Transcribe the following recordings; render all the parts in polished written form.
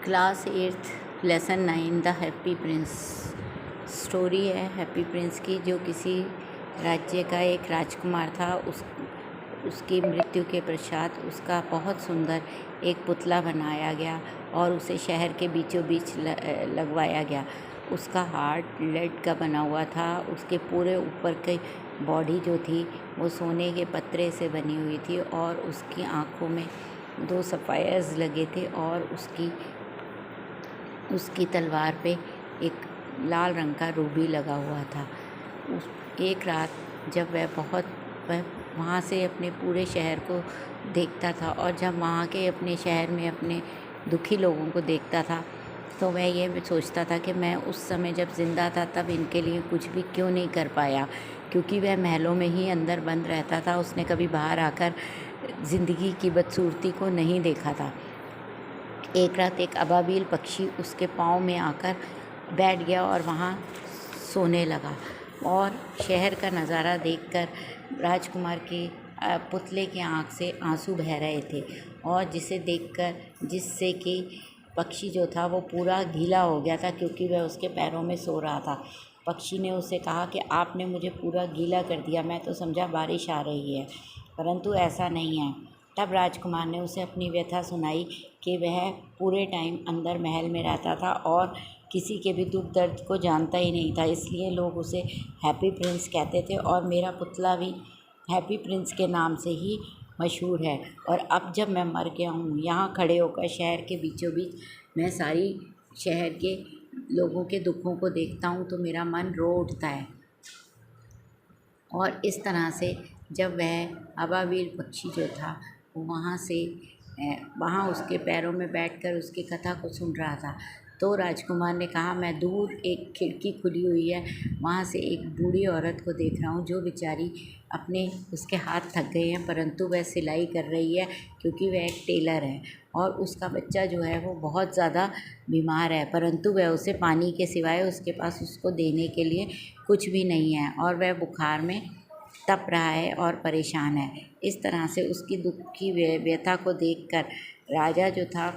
Class 8th lesson 9 the happy Prince. Story है happy Prince की, जो किसी राज्य का एक राजकुमार था। उसकी मृत्यु के पश्चात उसका बहुत सुंदर एक पुतला बनाया गया और उसे शहर के बीचों बीच लगवाया गया। उसका हार्ट लेड का बना हुआ था। उसके पूरे ऊपर की बॉडी जो थी वो सोने के पत्रे से बनी हुई थी और उसकी आँखों में 2 सफ़ायर्स लगे थे और उसकी तलवार पे एक लाल रंग का रूबी लगा हुआ था। एक रात जब वह वहाँ से अपने पूरे शहर को देखता था और जब वहाँ के अपने शहर में अपने दुखी लोगों को देखता था तो वह ये सोचता था कि मैं उस समय जब ज़िंदा था तब इनके लिए कुछ भी क्यों नहीं कर पाया, क्योंकि वह महलों में ही अंदर बंद रहता था। उसने कभी बाहर आकर ज़िंदगी की बदसूरती को नहीं देखा था। एक रात एक अबाबिल पक्षी उसके पाँव में आकर बैठ गया और वहाँ सोने लगा और शहर का नज़ारा देखकर राजकुमार के पुतले की आँख से आंसू बह रहे थे और जिससे कि पक्षी जो था वो पूरा गीला हो गया था, क्योंकि वह उसके पैरों में सो रहा था। पक्षी ने उससे कहा कि आपने मुझे पूरा गीला कर दिया, मैं तो समझा बारिश आ रही है, परंतु ऐसा नहीं है। तब राजकुमार ने उसे अपनी व्यथा सुनाई कि वह पूरे टाइम अंदर महल में रहता था और किसी के भी दुख दर्द को जानता ही नहीं था, इसलिए लोग उसे हैप्पी प्रिंस कहते थे और मेरा पुतला भी हैप्पी प्रिंस के नाम से ही मशहूर है। और अब जब मैं मर गया हूँ, यहाँ खड़े होकर शहर के बीचों बीच मैं सारी शहर के लोगों के दुखों को देखता हूँ तो मेरा मन रो उठता है। और इस तरह से जब वह अबाबिल पक्षी जो था वो वहाँ उसके पैरों में बैठकर उसकी कथा को सुन रहा था, तो राजकुमार ने कहा, मैं दूर एक खिड़की खुली हुई है, वहाँ से एक बूढ़ी औरत को देख रहा हूँ जो बेचारी उसके हाथ थक गए हैं, परंतु वह सिलाई कर रही है क्योंकि वह एक टेलर है और उसका बच्चा जो है वो बहुत ज़्यादा बीमार है, परंतु वह उसे पानी के सिवाय उसके पास उसको देने के लिए कुछ भी नहीं है और वह बुखार में तप रहा है और परेशान है। इस तरह से उसकी दुख की व्यथा को देखकर राजा जो था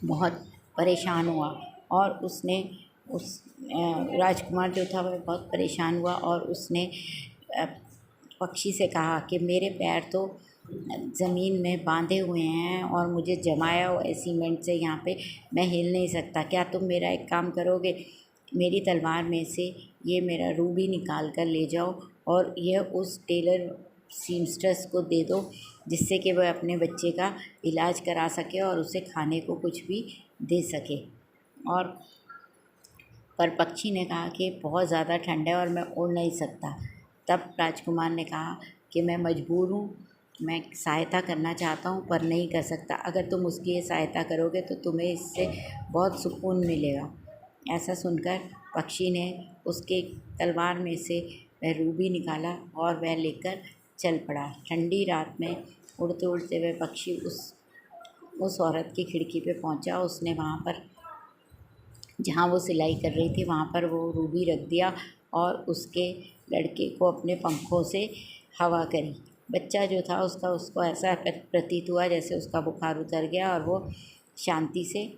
बहुत परेशान हुआ और राजकुमार जो था वह बहुत परेशान हुआ और उसने पक्षी से कहा कि मेरे पैर तो ज़मीन में बांधे हुए हैं और मुझे जमाया हुआ सीमेंट से यहाँ पे मैं हिल नहीं सकता, क्या तुम मेरा एक काम करोगे? मेरी तलवार में से ये मेरा रूबी निकाल कर ले जाओ और यह उस टेलर सीमस्टर्स को दे दो, जिससे कि वह अपने बच्चे का इलाज करा सके और उसे खाने को कुछ भी दे सके। पर पक्षी ने कहा कि बहुत ज़्यादा ठंड है और मैं उड़ नहीं सकता। तब राजकुमार ने कहा कि मैं मजबूर हूँ, मैं सहायता करना चाहता हूँ पर नहीं कर सकता। अगर तुम उसकी ये सहायता करोगे तो तुम्हें इससे बहुत सुकून मिलेगा। ऐसा सुनकर पक्षी ने उसके तलवार में से वह रूबी निकाला और वह लेकर चल पड़ा। ठंडी रात में उड़ते उड़ते वह पक्षी उस औरत की खिड़की पे पहुंचा। उसने वहाँ पर जहाँ वो सिलाई कर रही थी वहाँ पर वो रूबी रख दिया और उसके लड़के को अपने पंखों से हवा करी। बच्चा जो था उसको ऐसा प्रतीत हुआ जैसे उसका बुखार उतर गया और वो शांति से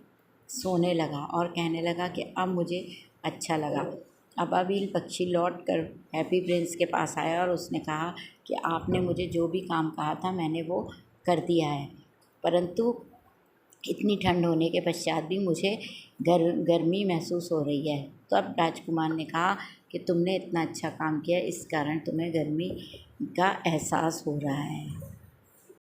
सोने लगा और कहने लगा कि अब मुझे अच्छा लगा। अबाबिल पक्षी लौट कर हैप्पी प्रिंस के पास आया और उसने कहा कि आपने मुझे जो भी काम कहा था मैंने वो कर दिया है, परंतु इतनी ठंड होने के पश्चात भी मुझे गर्मी महसूस हो रही है। तो अब राजकुमार ने कहा कि तुमने इतना अच्छा काम किया, इस कारण तुम्हें गर्मी का एहसास हो रहा है।